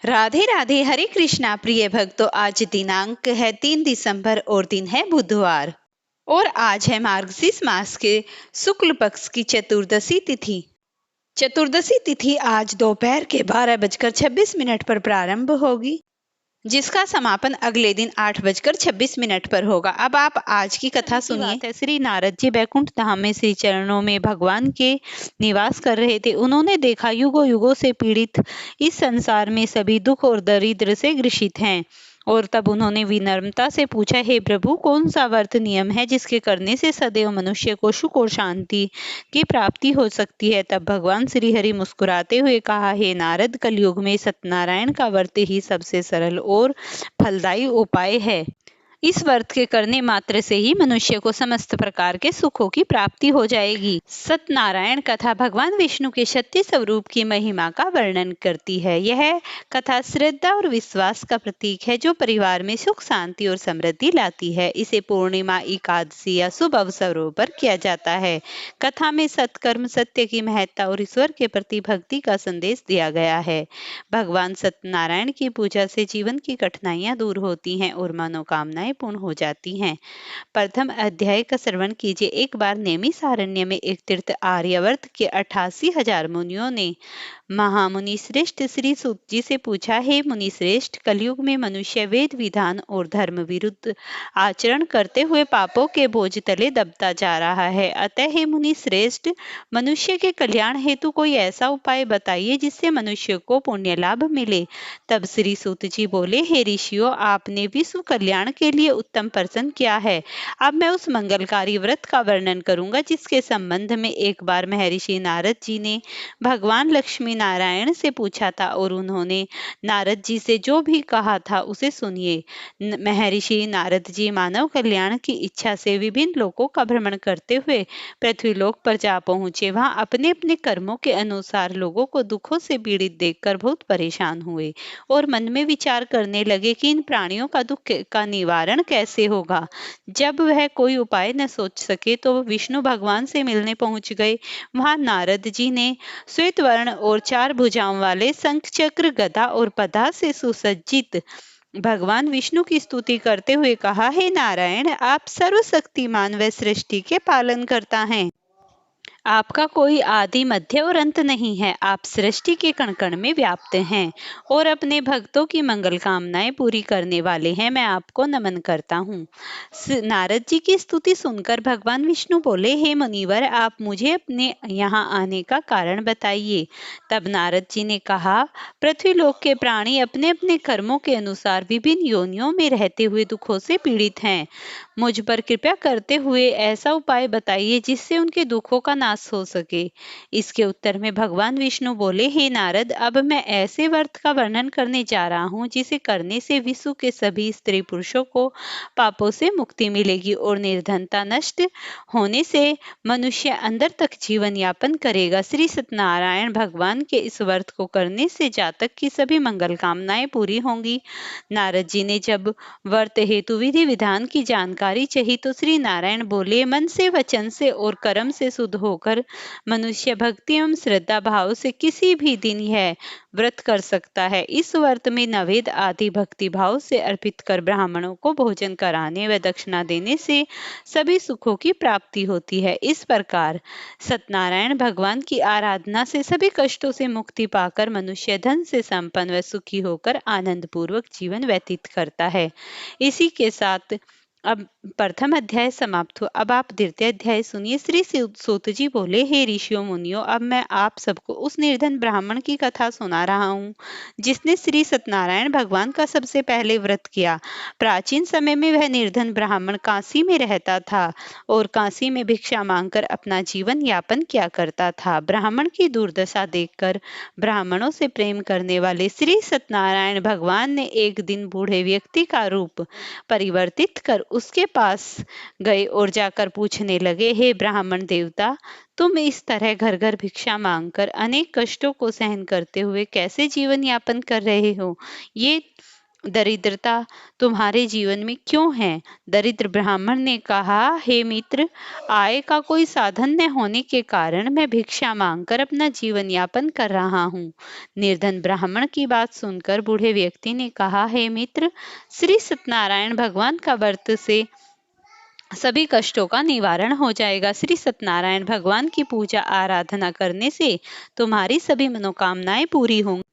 राधे राधे, हरे कृष्णा प्रिय भक्तों। आज दिनांक है 3 दिसंबर और दिन है बुधवार। और आज है मार्गशीर्ष मास के शुक्ल पक्ष की चतुर्दशी तिथि। चतुर्दशी तिथि आज दोपहर के 12:26 पर प्रारंभ होगी, जिसका समापन अगले दिन 8:26 पर होगा। अब आप आज की कथा सुनिए। श्री नारद जी बैकुंठ धाम में श्री चरणों में भगवान के निवास कर रहे थे। उन्होंने देखा युगों युगों से पीड़ित इस संसार में सभी दुख और दरिद्र से ग्रसित हैं। और तब उन्होंने विनम्रता से पूछा, हे प्रभु, कौन सा व्रत नियम है जिसके करने से सदैव मनुष्य को सुख और शांति की प्राप्ति हो सकती है। तब भगवान श्री हरि मुस्कुराते हुए कहा, हे नारद, कलयुग में सत्यनारायण का व्रत ही सबसे सरल और फलदायी उपाय है। इस व्रत के करने मात्र से ही मनुष्य को समस्त प्रकार के सुखों की प्राप्ति हो जाएगी। सत्यनारायण कथा भगवान विष्णु के सत्य स्वरूप की महिमा का वर्णन करती है। यह कथा श्रद्धा और विश्वास का प्रतीक है जो परिवार में सुख, शांति और समृद्धि लाती है। इसे पूर्णिमा, एकादशी या शुभ अवसरों पर किया जाता है। कथा में सत्कर्म, सत्य की महत्ता और ईश्वर के प्रति भक्ति का संदेश दिया गया है। भगवान सत्यनारायण की पूजा से जीवन की कठिनाइयां दूर होती हैं और मनोकामनाएं पूर्ण हो जाती हैं। प्रथम अध्याय का श्रवण कीजिए। एक बार नैमिषारण्य में एक तीर्थ आर्यावर्त के 88,000 मुनियों ने महामुनि श्रेष्ठ श्री सूत जी से पूछा, हे मुनि श्रेष्ठ, कलयुग में मनुष्य वेद विधान और धर्म विरुद्ध आचरण करते हुए पापों के बोझ तले दबता जा रहा है। अतः हे मुनि श्रेष्ठ, मनुष्य के कल्याण हेतु कोई ऐसा उपाय बताइए जिससे मनुष्य को पुण्य लाभ मिले। तब श्री सूत जी बोले, हे ऋषियों, आपने विश्व कल्याण के लिए उत्तम प्रश्न किया है। अब मैं उस मंगलकारी व्रत का वर्णन करूंगा जिसके संबंध में एक बार महर्षि नारद जी ने भगवान लक्ष्मी नारायण से पूछा था और उन्होंने नारद जी से जो भी कहा था उसे सुनिए। महर्षि नारद जी मानव कल्याण की इच्छा से विभिन्न लोकों का भ्रमण करते हुए पृथ्वीलोक पर जा पहुंचे। वहां अपने अपने कर्मों के अनुसार लोगों को दुखों से पीड़ित देखकर बहुत परेशान हुए और मन में विचार करने लगे कि इन प्राणियों का दुख का निवारण कैसे होगा। जब वह कोई उपाय न सोच सके तो वह विष्णु भगवान से मिलने पहुंच गए। वहां नारद जी ने श्वेत वर्ण और 4 भुजाओं वाले शंख, चक्र, गदा और पदा से सुसज्जित भगवान विष्णु की स्तुति करते हुए कहा, हे नारायण, आप सर्वशक्तिमान व सृष्टि के पालन करता हैं। आपका कोई आदि, मध्य और अंत नहीं है। आप सृष्टि के कण कण में व्याप्त हैं और अपने भक्तों की मंगल कामनाएं पूरी करने वाले हैं। मैं आपको नमन करता हूँ। नारद जी की स्तुति सुनकर भगवान विष्णु बोले, हे मुनिवर, आप मुझे अपने यहाँ आने का कारण बताइए। तब नारद जी ने कहा, पृथ्वीलोक के प्राणी अपने अपने कर्मों के अनुसार विभिन्न योनियों में रहते हुए दुखों से पीड़ित हैं। मुझ पर कृपया करते हुए ऐसा उपाय बताइए जिससे उनके दुखों का नाश हो सके। इसके उत्तर में भगवान विष्णु बोले, हे नारद, अब मैं ऐसे व्रत का वर्णन करने जा रहा हूँ जिसे करने से विश्व के सभी स्त्री पुरुषों को पापों से मुक्ति मिलेगी और निर्धनता नष्ट होने से मनुष्य अंदर तक जीवन यापन करेगा। श्री सत्यनारायण भगवान के इस व्रत को करने से जातक की सभी मंगल कामनाएं पूरी होंगी। नारद जी ने जब व्रत हेतु विधि विधान की जानकारी चाहिए तो श्री नारायण बोले, मन से, वचन से और कर्म से शुद्ध होकर मनुष्य भक्ति एवं श्रद्धा भाव से किसी भी दिन यह व्रत कर सकता है। इस व्रत में नवेद आदि भक्ति भाव से अर्पित कर ब्राह्मणों को भोजन कराने व दक्षिणा देने से सभी सुखों की प्राप्ति होती है। इस प्रकार सत्यनारायण भगवान की आराधना से सभी कष्टों से मुक्ति पाकर मनुष्य धन से संपन्न व सुखी होकर आनंद पूर्वक जीवन व्यतीत करता है। इसी के साथ अब प्रथम अध्याय समाप्त हुआ। अब आप द्वितीय अध्याय सुनिए। श्री सूत जी बोले, हे ऋषियों मुनियों, अब मैं आप सबको उस निर्धन ब्राह्मण की कथा सुना रहा हूँ जिसने श्री सत्यनारायण भगवान का सबसे पहले व्रत किया। प्राचीन समय में वह निर्धन ब्राह्मण काशी में रहता था और काशी में भिक्षा मांगकर अपना जीवन यापन किया करता था। ब्राह्मण की दुर्दशा देखकर ब्राह्मणों से प्रेम करने वाले श्री सत्यनारायण भगवान ने एक दिन बूढ़े व्यक्ति का रूप परिवर्तित कर उसके पास गए और जाकर पूछने लगे, हे ब्राह्मण देवता, तुम इस तरह घर घर भिक्षा मांगकर अनेक कष्टों को सहन करते हुए कैसे जीवन यापन कर रहे हो? ये दरिद्रता तुम्हारे जीवन में क्यों है? दरिद्र ब्राह्मण ने कहा, हे मित्र, आय का कोई साधन न होने के कारण मैं भिक्षा मांगकर अपना जीवन यापन कर रहा हूँ। निर्धन ब्राह्मण की बात सुनकर बूढ़े व्यक्ति ने कहा, हे मित्र, श्री सत्यनारायण भगवान का व्रत से सभी कष्टों का निवारण हो जाएगा। श्री सत्यनारायण भगवान की पूजा आराधना करने से तुम्हारी सभी मनोकामनाएं पूरी होंगी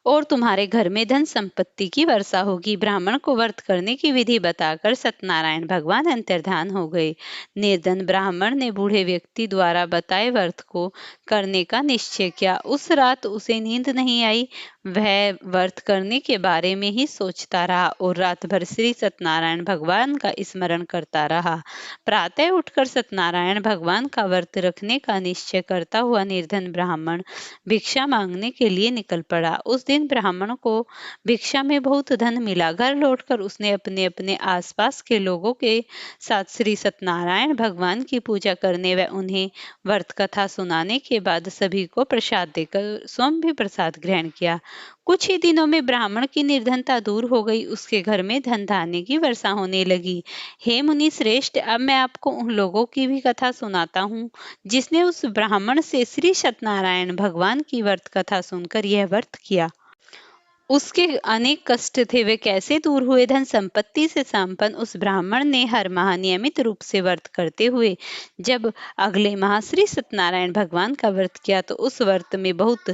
और तुम्हारे घर में धन संपत्ति की वर्षा होगी। ब्राह्मण को व्रत करने की विधि बताकर सत्यनारायण भगवान अंतर्धान हो गए। निर्धन ब्राह्मण ने बूढ़े व्यक्ति द्वारा बताए व्रत को करने का निश्चय किया। उस रात उसे नींद नहीं आई। वह व्रत करने के बारे में ही सोचता रहा और रात भर श्री सत्यनारायण भगवान का स्मरण करता रहा। प्रातः उठकर सत्यनारायण भगवान का व्रत रखने का निश्चय करता हुआ निर्धन ब्राह्मण भिक्षा मांगने के लिए निकल पड़ा। उस दिन ब्राह्मण को भिक्षा में बहुत धन मिला। घर लौटकर उसने अपने अपने आसपास के लोगों के साथ श्री सत्यनारायण भगवान की पूजा करने व उन्हें व्रत कथा सुनाने के बाद सभी को प्रसाद देकर स्वयं भी प्रसाद ग्रहण किया। कुछ ही दिनों में ब्राह्मण की निर्धनता दूर हो गई। उसके घर में धन धान्य की वर्षा होने लगी। हे मुनि श्रेष्ठ, अब मैं आपको उन लोगों की भी कथा सुनाता हूँ जिसने उस ब्राह्मण से श्री सत्यनारायण भगवान की व्रत कथा सुनकर यह व्रत किया। उसके अनेक कष्ट थे, वे कैसे दूर हुए। धन संपत्ति से संपन्न उस ब्राह्मण ने हर माह नियमित रूप से व्रत करते हुए जब अगले माह श्री सत्यनारायण भगवान का व्रत किया तो उस व्रत में बहुत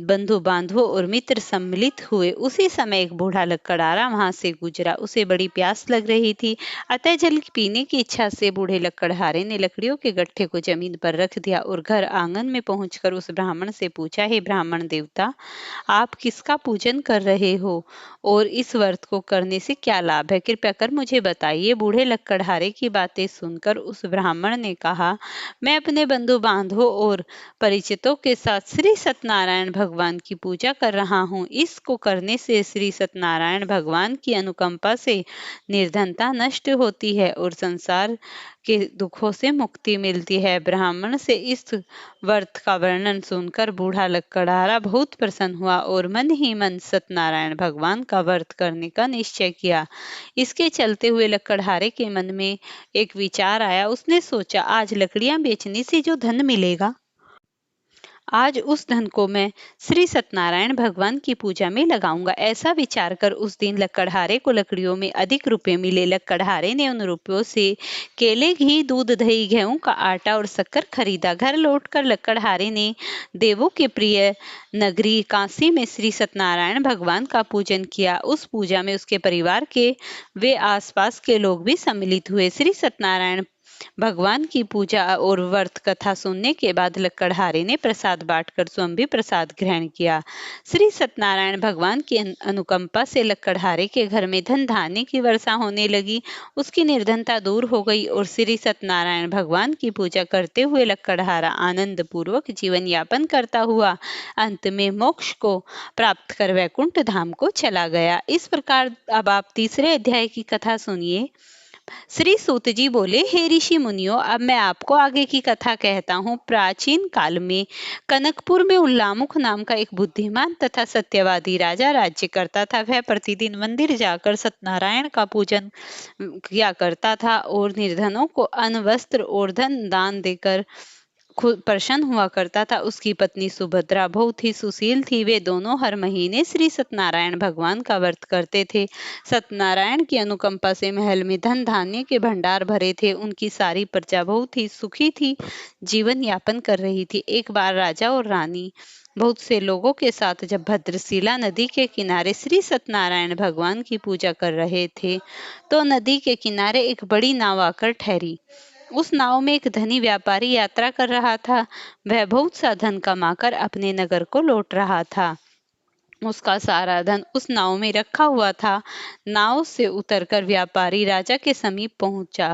बंधु बांधवों और मित्र सम्मिलित हुए। उसी समय एक बूढ़ा लकड़हारा वहां से गुजरा। उसे बड़ी प्यास लग रही थी, अतः जल पीने की इच्छा से बूढ़े लकड़हारे ने लकड़ियों के गट्ठे को जमीन पर रख दिया और घर आंगन में पहुंचकर उस ब्राह्मण से पूछा, हे ब्राह्मण देवता, आप किसका पूजन कर रहे हो और इस व्रत को करने से क्या लाभ है? कृपया कर मुझे बताइए। बूढ़े लकड़हारे की बातें सुनकर उस ब्राह्मण ने कहा, मैं अपने बंधु बांधवों और परिचितों के साथ श्री सत्यनारायण भगवान की पूजा कर रहा हूँ। इसको करने से श्री सत्यनारायण भगवान की अनुकंपा से निर्धनता नष्ट होती है और संसार के दुखों से मुक्ति मिलती है। ब्राह्मण से इस व्रत का वर्णन सुनकर बूढ़ा लकड़हारा बहुत प्रसन्न हुआ और मन ही मन सत्यनारायण भगवान का व्रत करने का निश्चय किया। इसके चलते हुए लकड़हारे के मन में एक विचार आया। उसने सोचा, आज लकड़ियां बेचने से जो धन मिलेगा, आज उस धन को मैं श्री सत्यनारायण भगवान की पूजा में लगाऊंगा। ऐसा विचार कर उस दिन लकड़हारे को लकड़ियों में अधिक रुपए मिले। लकड़हारे ने उन रुपयों से केले, घी, दूध, दही, गेहूं का आटा और शक्कर खरीदा। घर लौटकर लकड़हारे ने देवों के प्रिय नगरी काशी में श्री सत्यनारायण भगवान का पूजन किया। उस पूजा में उसके परिवार के वे आसपास के लोग भी सम्मिलित हुए। श्री सत्यनारायण भगवान की पूजा और व्रत कथा सुनने के बाद लकड़हारे ने प्रसाद बांटकर स्वयं भी प्रसाद ग्रहण किया। श्री सत्यनारायण भगवान की अनुकंपा से लकड़हारे के घर में धन धान्य की वर्षा होने लगी। उसकी निर्धनता दूर हो गई और श्री सत्यनारायण भगवान की पूजा करते हुए लकड़हारा आनंद पूर्वक जीवन यापन करता हुआ अंत में मोक्ष को प्राप्त कर वैकुंठ धाम को चला गया। इस प्रकार अब आप तीसरे अध्याय की कथा सुनिए। श्री सूत जी बोले, हे ऋषि मुनियों, अब मैं आपको आगे की कथा कहता हूँ। प्राचीन काल में कनकपुर में उल्लामुख नाम का एक बुद्धिमान तथा सत्यवादी राजा राज्य करता था। वह प्रतिदिन मंदिर जाकर सत्यनारायण का पूजन किया करता था और निर्धनों को अन्न, वस्त्र और धन दान देकर खुद प्रसन्न हुआ करता था। उसकी पत्नी सुभद्रा बहुत ही सुशील थी। वे दोनों हर महीने श्री सत्यनारायण भगवान का व्रत करते थे। सत्यनारायण की अनुकंपा से महल में धन धान्य के भंडार भरे थे। उनकी सारी प्रजा बहुत ही सुखी थी, जीवन यापन कर रही थी। एक बार राजा और रानी बहुत से लोगों के साथ जब भद्रशिला नदी के किनारे श्री सत्यनारायण भगवान की पूजा कर रहे थे तो नदी के किनारे एक बड़ी नाव आकर ठहरी। उस नाव में एक धनी व्यापारी यात्रा कर रहा था। वह बहुत सा धन कमाकर अपने नगर को लौट रहा था। उसका सारा धन उस नाव में रखा हुआ था। नाव से उतरकर व्यापारी राजा के समीप पहुंचा।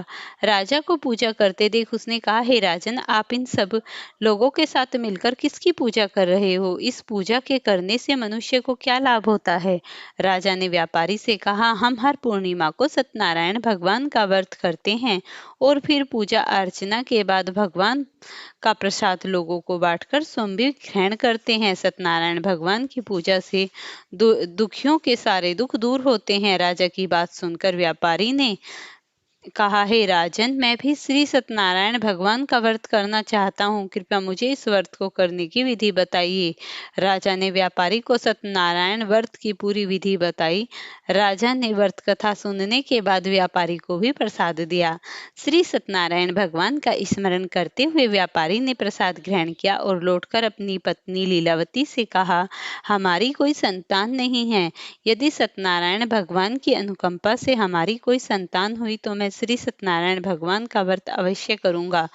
राजा को पूजा करते देख उसने कहा, हे राजन, आप इन सब लोगों के साथ मिलकर किसकी पूजा कर रहे हो? इस पूजा के करने से मनुष्य को क्या लाभ होता है? राजा ने व्यापारी से कहा, हम हर पूर्णिमा को सत्यनारायण भगवान का व्रत करते हैं और फिर पूजा अर्चना के बाद भगवान का प्रसाद लोगों को बांटकर स्वयं भी ग्रहण करते हैं। सत्यनारायण भगवान की पूजा से से दुखियों के सारे दुख दूर होते हैं। राजा की बात सुनकर व्यापारी ने कहा, हे राजन, मैं भी श्री सत्यनारायण भगवान का व्रत करना चाहता हूँ। कृपया मुझे इस व्रत को करने की विधि बताइए। राजा ने व्यापारी को सत्यनारायण व्रत की पूरी विधि बताई। राजा ने व्रत कथा सुनने के बाद व्यापारी को भी प्रसाद दिया। श्री सत्यनारायण भगवान का स्मरण करते हुए व्यापारी ने प्रसाद ग्रहण किया और लौटकर अपनी पत्नी लीलावती से कहा, हमारी कोई संतान नहीं है। यदि सत्यनारायण भगवान की अनुकंपा से हमारी कोई संतान हुई तो मैं श्री सत्यनारायण भगवान का व्रत अवश्य करूंगा।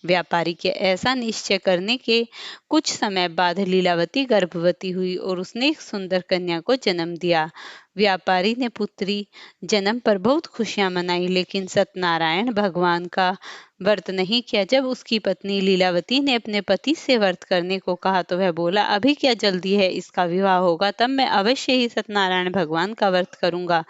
व्यापारी के ऐसा निश्चय करने के कुछ समय बाद लीलावती गर्भवती हुई और उसने एक सुंदर कन्या को जन्म दिया। व्यापारी ने पुत्री जन्म पर बहुत खुशियां मनाई, लेकिन सत्यनारायण भगवान का व्रत नहीं किया। जब उसकी पत्नी लीलावती ने अपने पति से व्रत करने को कहा तो वह बोला, अभी क्या जल्दी है, इसका विवाह होगा तब मैं अवश्य ही सत्यनारायण भगवान का व्रत करूंगा।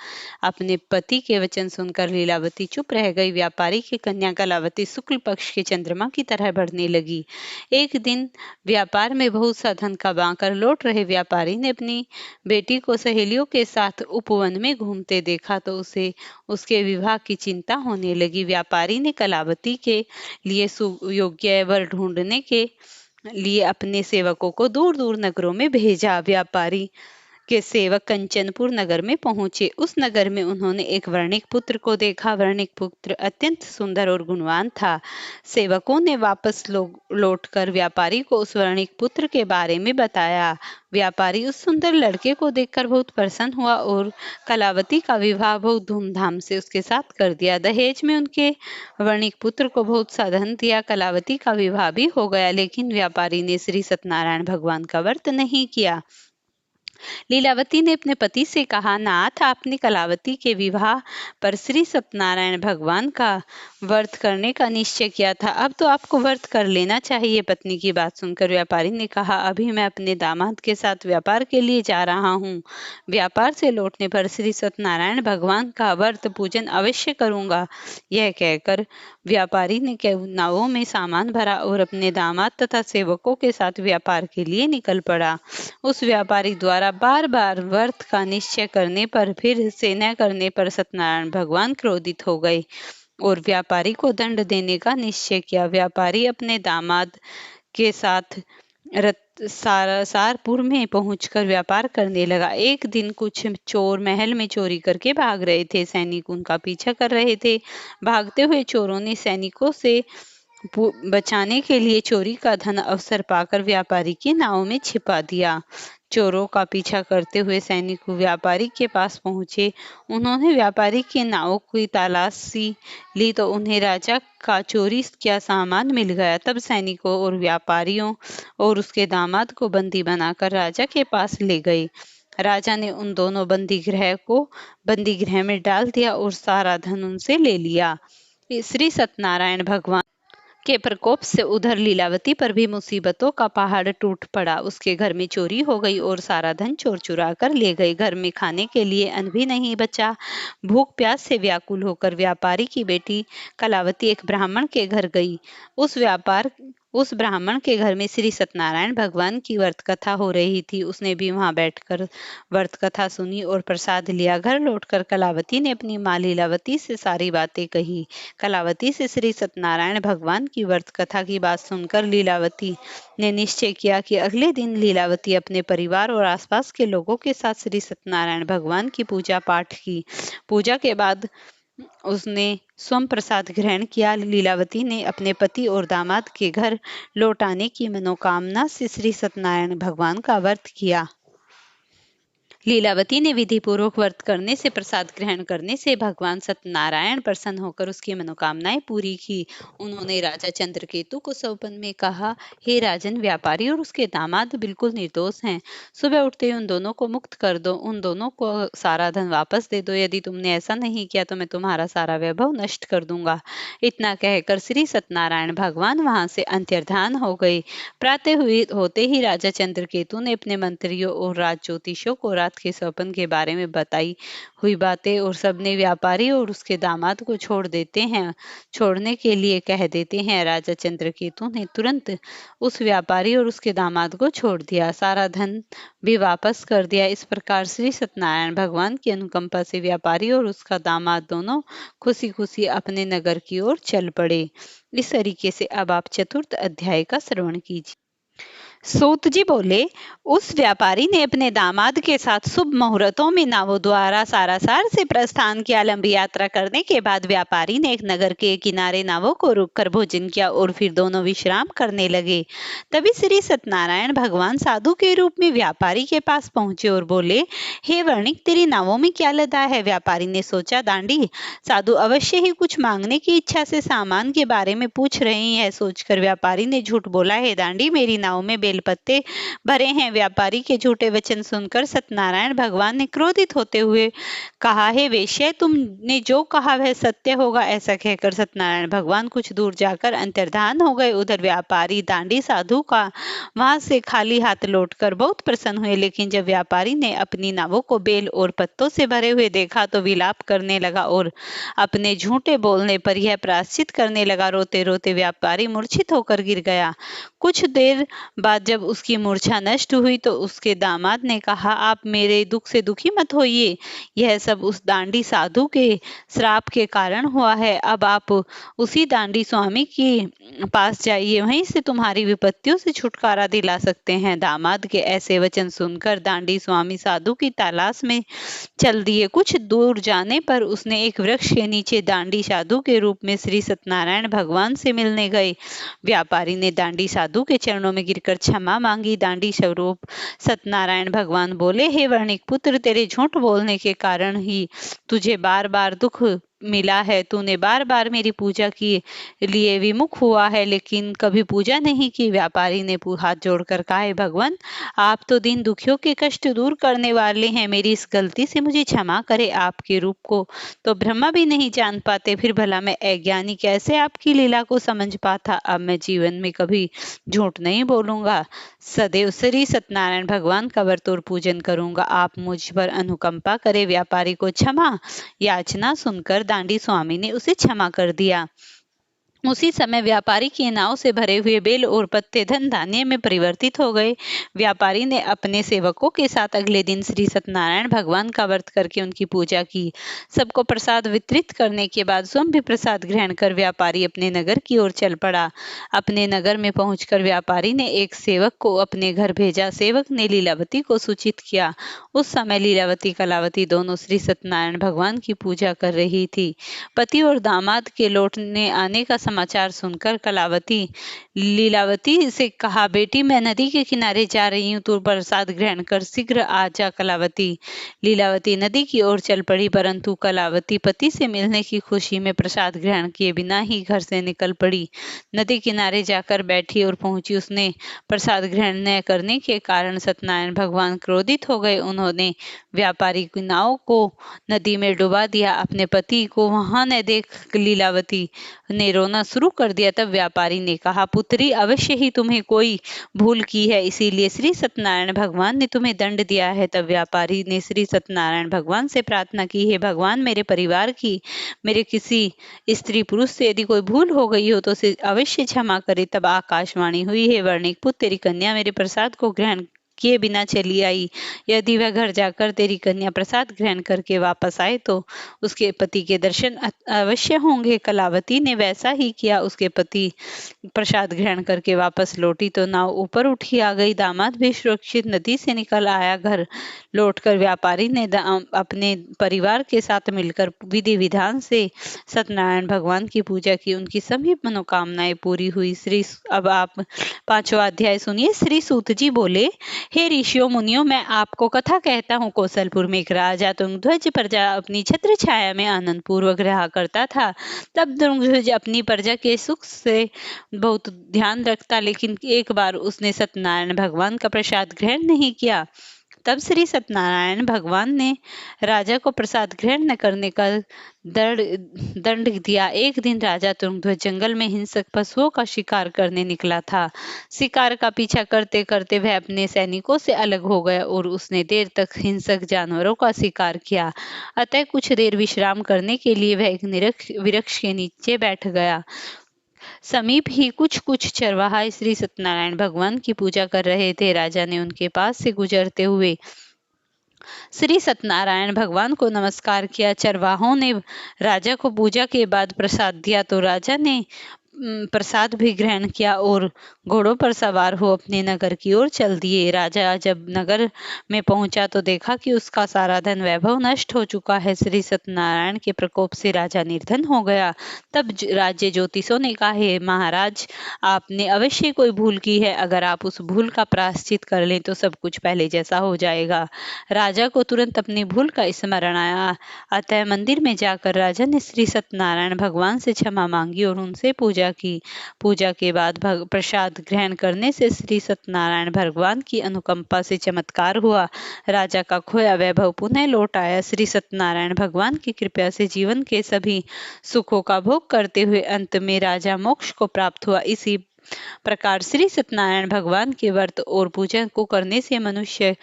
अपने पति के वचन सुनकर लीलावती चुप रह गई। व्यापारी की कन्या कलावती शुक्ल पक्ष के चंद्रमा की तरह बढ़ने लगी। एक दिन व्यापार में बहुत सा धन कमाकर लौट रहे व्यापारी ने अपनी बेटी को सहेलियों के साथ उपवन में घूमते देखा तो उसे उसके विवाह की चिंता होने लगी। व्यापारी ने कलावती के लिए सुयोग्य वर ढूंढने के लिए अपने सेवकों को दूर दूर नगरों में भेजा। व्यापारी के सेवक कंचनपुर नगर में पहुंचे। उस नगर में उन्होंने एक वर्णिक पुत्र को देखा। वर्णिक पुत्र अत्यंत सुंदर और गुणवान था। सेवकों ने वापस लौटकर व्यापारी को उस वर्णिक पुत्र के बारे में बताया। व्यापारी उस सुंदर लड़के को देखकर बहुत प्रसन्न हुआ और कलावती का विवाह बहुत धूमधाम से उसके साथ कर दिया। दहेज में उनके वर्णिक पुत्र को बहुत सा धन दिया। कलावती का विवाह भी हो गया, लेकिन व्यापारी ने श्री सत्यनारायण भगवान का व्रत नहीं किया। लीलावती ने अपने पति से कहा, नाथ, आपने कलावती के विवाह पर श्री सत्यनारायण भगवान का व्रत करने का निश्चय किया था, अब तो आपको व्रत कर लेना चाहिए। पत्नी की बात सुनकर व्यापारी ने कहा, अभी मैं अपने दामाद के साथ व्यापार के लिए जा रहा हूँ। व्यापार से लौटने पर श्री सत्यनारायण भगवान का व्रत पूजन अवश्य करूंगा। यह कहकर व्यापारी ने नावों में सामान भरा और अपने दामाद तथा सेवकों के साथ व्यापार के लिए निकल पड़ा। उस व्यापारी द्वारा बार बार व्रत का निश्चय करने पर फिर से न करने पर सत्यनारायण भगवान क्रोधित हो गए और व्यापारी को दंड देने का निश्चय किया। व्यापारी अपने दामाद के साथ सारपुर में पहुंचकर व्यापार करने लगा। एक दिन कुछ चोर महल में चोरी करके भाग रहे थे। सैनिक उनका पीछा कर रहे थे। भागते हुए चोरों ने सैनिकों से बचाने के लिए चोरी का धन अवसर पाकर व्यापारी की नाव में छिपा दिया। चोरों का पीछा करते हुए सैनिक व्यापारी के पास पहुंचे। उन्होंने व्यापारी की नाव की तलाशी ली तो उन्हें राजा का चोरी किया सामान मिल गया। तब सैनिकों और व्यापारियों और उसके दामाद को बंदी बनाकर राजा के पास ले गए। राजा ने उन दोनों बंदी गृह में डाल दिया और सारा धन उनसे ले लिया। श्री सत्यनारायण भगवान के प्रकोप से उधर लीलावती पर भी मुसीबतों का पहाड़ टूट पड़ा। उसके घर में चोरी हो गई और सारा धन चोर चुरा कर ले गए। घर में खाने के लिए अन्न भी नहीं बचा। भूख प्यास से व्याकुल होकर व्यापारी की बेटी कलावती एक ब्राह्मण के घर गई। उस ब्राह्मण के घर में श्री सत्यनारायण भगवान की व्रत कथा हो रही थी। उसने भी वहां बैठकर व्रत कथा सुनी और प्रसाद लिया। घर लौटकर कलावती ने अपनी माँ लीलावती से सारी बातें कही। कलावती से श्री सत्यनारायण भगवान की व्रत कथा की बात सुनकर लीलावती ने निश्चय किया कि अगले दिन लीलावती अपने परिवार और आसपास के लोगों के साथ श्री सत्यनारायण भगवान की पूजा पाठ की। पूजा के बाद उसने स्वयं प्रसाद ग्रहण किया। लीलावती ने अपने पति और दामाद के घर लौट आने की मनोकामना से श्री सत्यनारायण भगवान का व्रत किया। लीलावती ने विधि पूर्वक व्रत करने से, प्रसाद ग्रहण करने से भगवान सत्यनारायण प्रसन्न होकर उसकी मनोकामनाएं पूरी की। उन्होंने राजा चंद्रकेतु को स्वप्न में कहा, हे राजन, व्यापारी और उसके दामाद बिल्कुल निर्दोष हैं। सुबह उठते ही उन दोनों को मुक्त कर दो। उन दोनों को सारा धन वापस दे दो। यदि तुमने ऐसा नहीं किया तो मैं तुम्हारा सारा वैभव नष्ट कर दूंगा। इतना कहकर श्री सत्यनारायण भगवान वहां से अंतर्धान हो गए। प्रातः होते ही राजा चंद्रकेतु ने अपने मंत्रियों और राज ज्योतिषों को रात रात के स्वप्न के बारे में बताई हुई बातें और सबने व्यापारी और उसके दामाद को छोड़ने के लिए कह देते हैं। राजा चंद्रकेतु ने तुरंत उस व्यापारी और उसके दामाद को छोड़ दिया, सारा धन भी वापस कर दिया। इस प्रकार श्री सत्यनारायण भगवान की अनुकंपा से व्यापारी और उसका दामाद दोनों खुशी खुशी अपने नगर की ओर चल पड़े। इस तरीके से अब आप चतुर्थ अध्याय का श्रवण कीजिए। सूत जी बोले, उस व्यापारी ने अपने दामाद के साथ शुभ मुहूर्तों में नावों द्वारा सारासार से प्रस्थान किया। लंबी यात्रा करने के बाद व्यापारी ने एक नगर के किनारे नावों को रोककर भोजन किया और फिर दोनों विश्राम करने लगे। तभी श्री सत्यनारायण भगवान साधु के रूप में व्यापारी के पास पहुंचे और बोले, हे वर्णिक, तेरी नावों में क्या लदा है? व्यापारी ने सोचा, दांडी साधु अवश्य ही कुछ मांगने की इच्छा से सामान के बारे में पूछ रहे हैं। सोचकर व्यापारी ने झूठ बोला, हे दांडी, मेरी नाव में बेलपत्ते भरे हैं। व्यापारी के झूठे वचन सुनकर सत्यनारायण भगवान ने क्रोधित होते हुए कहा, हे वेश्या, तुमने जो कहा वह सत्य होगा। ऐसा कहकर सत्यनारायण भगवान कुछ दूर जाकर अंतर्धान हो गए। उधर व्यापारी दांडी साधु का वहां से खाली हाथ लौटकर बहुत प्रसन्न हुए, लेकिन जब व्यापारी ने अपनी नावों को बेल और पत्तों से भरे हुए देखा तो विलाप करने लगा और अपने झूठे बोलने पर यह प्रायश्चित करने लगा। रोते रोते व्यापारी मूर्छित होकर गिर गया। कुछ देर बाद जब उसकी मूर्छा नष्ट हुई तो उसके दामाद ने कहा, आप मेरे दुख से दुखी मत होइए, यह सब उस दांडी साधु के श्राप के कारण हुआ है। अब आप उसी दांडी स्वामी के पास जाइए, वहीं से तुम्हारी विपत्तियों से छुटकारा दिला सकते हैं। दामाद के ऐसे वचन सुनकर दांडी स्वामी साधु की तलाश में चल दिए। कुछ दूर जाने पर उसने एक वृक्ष के नीचे दांडी साधु के रूप में श्री सत्यनारायण भगवान से मिलने गए। व्यापारी ने दांडी साधु के चरणों में गिरकर क्षमा मांगी। दांडी स्वरूप सत्यनारायण भगवान बोले, हे वर्णिक पुत्र, तेरे झूठ बोलने के कारण ही तुझे बार बार दुख मिला है। तूने बार बार मेरी पूजा के लिए विमुख हुआ है, लेकिन कभी पूजा नहीं की। व्यापारी ने हाथ जोड़कर कहा, हे भगवान, आप तो दीन दुखियों के कष्ट दूर करने वाले हैं, मेरी इस गलती से मुझे क्षमा करे। आपके रूप को तो ब्रह्मा भी नहीं जान पाते, फिर भला मैं अज्ञानी कैसे आपकी लीला को समझ पाता। अब मैं जीवन में कभी झूठ नहीं बोलूंगा, सदैव श्री सत्यनारायण भगवान का व्रत और पूजन करूंगा। आप मुझ पर अनुकंपा करें। व्यापारी को क्षमा याचना सुनकर दांडी स्वामी ने उसे क्षमा कर दिया। उसी समय व्यापारी की नाव से भरे हुए बेल और पत्ते धन धान्य में परिवर्तित हो गए। व्यापारी ने अपने सेवकों के साथ अगले दिन श्री सत्यनारायण भगवान का व्रत करके उनकी पूजा की। सबको प्रसाद वितरित करने के बाद स्वयं भी प्रसाद ग्रहण कर व्यापारी अपने नगर की ओर चल पड़ा। अपने नगर में पहुंचकर व्यापारी ने एक सेवक को अपने घर भेजा। सेवक ने लीलावती को सूचित किया। उस समय लीलावती कलावती दोनों श्री सत्यनारायण भगवान की पूजा कर रही थी। पति और दामाद के लौटने आने का समाचार सुनकर कलावती लीलावती से कहा, बेटी, मैं नदी के किनारे जा रही हूँ, तू प्रसाद ग्रहण कर शीघ्र आ जा। कलावती लीलावती नदी की ओर चल पड़ी, परंतु कलावती पति से मिलने की खुशी में प्रसाद ग्रहण किए बिना ही घर से निकल पड़ी। नदी किनारे जाकर बैठी और पहुंची। उसने प्रसाद ग्रहण न करने के कारण सत्यनारायण भगवान क्रोधित हो गए। उन्होंने व्यापारी की नाव को नदी में डुबा दिया। अपने पति को वहां न देख लीलावती ने रोना शुरू कर दिया। तब व्यापारी ने कहा, पुत्री, अवश्य ही तुम्हें कोई भूल की है, इसीलिए श्री सत्यनारायण भगवान ने तुम्हें दंड दिया है। तब व्यापारी ने श्री सत्यनारायण भगवान से प्रार्थना की, हे भगवान, मेरे परिवार की, मेरे किसी स्त्री पुरुष से यदि कोई भूल हो गई हो तो उसे अवश्य क्षमा करे। तब आकाशवाणी हुई, हे वर्णिक पुत्र, तेरी कन्या मेरे प्रसाद को ग्रहण किए बिना चली आई। यदि वह घर जाकर तेरी कन्या प्रसाद ग्रहण करके वापस आए तो उसके पति के दर्शन अवश्य होंगे। कलावती ने वैसा ही किया। उसके पति प्रसाद ग्रहण करके वापस लौटी तो नाव ऊपर उठी आ गई। दामाद भी सुरक्षित नदी से निकल आया। घर लौटकर व्यापारी ने अपने परिवार के साथ मिलकर विधि विधान से सत्यनारायण भगवान की पूजा की। उनकी सभी मनोकामनाएं पूरी हुई। अब आप 5वां अध्याय सुनिए। श्री सूत जी बोले, हे ऋषियों मुनियों, मैं आपको कथा कहता हूँ। कौशलपुर में एक राजा तुंगध्वज प्रजा अपनी छत्र छाया में आनंद पूर्वक रहा करता था। तब तुंगध्वज अपनी प्रजा के सुख से बहुत ध्यान रखता, लेकिन एक बार उसने सत्यनारायण भगवान का प्रसाद ग्रहण नहीं किया। तब श्री सत्यनारायण भगवान ने राजा को प्रसाद ग्रहण न करने का दंड दिया। एक दिन राजा तुंगध्वज जंगल में हिंसक पशुओं का शिकार करने निकला था। शिकार का पीछा करते करते वह अपने सैनिकों से अलग हो गया और उसने देर तक हिंसक जानवरों का शिकार किया। अतः कुछ देर विश्राम करने के लिए वह एक वृक्ष के नीचे बैठ गया। समीप ही कुछ कुछ चरवाहा श्री सत्यनारायण भगवान की पूजा कर रहे थे। राजा ने उनके पास से गुजरते हुए श्री सत्यनारायण भगवान को नमस्कार किया। चरवाहों ने राजा को पूजा के बाद प्रसाद दिया तो राजा ने प्रसाद भी ग्रहण किया और घोड़ों पर सवार हो अपने नगर की ओर चल दिए। राजा जब नगर में पहुंचा तो देखा कि उसका सारा धन वैभव नष्ट हो चुका है। श्री सत्यनारायण के प्रकोप से राजा निर्धन हो गया। तब राज्य ज्योतिषों ने कहा, हे महाराज, आपने अवश्य कोई भूल की है। अगर आप उस भूल का प्रायश्चित कर लें तो सब कुछ पहले जैसा हो जाएगा। राजा को तुरंत अपनी भूल का स्मरण आया। अतः मंदिर में जाकर राजा ने श्री सत्यनारायण भगवान से क्षमा मांगी और उनसे पूजा की। पूजा के बाद प्रसाद ग्रहण करने से श्री सत्यनारायण भगवान की अनुकंपा से चमत्कार हुआ। राजा का खोया वैभव पुनः लौट आया। श्री सत्यनारायण भगवान की कृपा से जीवन के सभी सुखों का भोग करते हुए अंत में राजा मोक्ष को प्राप्त हुआ। इसी प्रकार श्री सत्यनारायण भगवान के व्रत और पूजन को करने से मनुष्य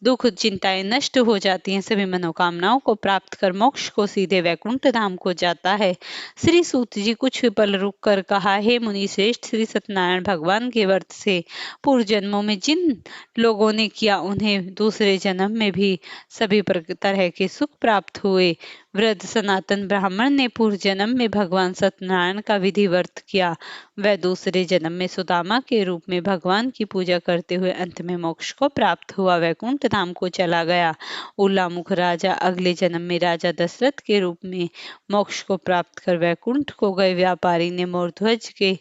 दुख चिंताएं नष्ट हो जाती हैं, सभी मनोकामनाओं को प्राप्त कर मोक्ष को सीधे वैकुंठ धाम को जाता है। श्री सूत जी कुछ पल रुक कर कहा, हे मुनि श्रेष्ठ, श्री सत्यनारायण भगवान के व्रत से पूर्व जन्मों में जिन लोगों ने किया उन्हें दूसरे जन्म में भी सभी तरह के सुख प्राप्त हुए। वृद्ध सनातन ब्राह्मण ने पूर्व जन्म में भगवान सत्यनारायण का विधि व्रत किया। वह दूसरे जन्म में सुदामा के रूप में भगवान की पूजा करते हुए अंत में मोक्ष को प्राप्त हुआ, वैकुंठ धाम को चला गया। उल्लामुख राजा अगले जन्म में राजा दशरथ के रूप में मोक्ष को प्राप्त कर वैकुंठ को गए। व्यापारी ने मोरध्वज के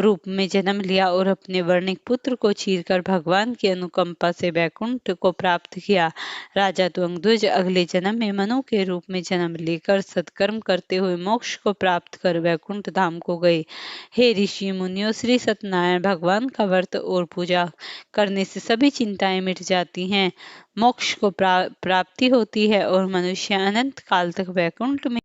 रूप में जन्म लिया और अपने वर्णिक पुत्र को चीरकर भगवान की अनुकंपा से वैकुंठ को प्राप्त किया। राजा तुंगध्वज अगले जन्म में मनु के रूप में जन्म लेकर सत्कर्म करते हुए मोक्ष को प्राप्त कर वैकुंठ धाम को गए। हे ऋषि मुनियों, श्री सत्यनारायण भगवान का व्रत और पूजा करने से सभी चिंताएं मिट जाती हैं, मोक्ष को प्राप्ति होती है और मनुष्य अनंत काल तक वैकुंठ में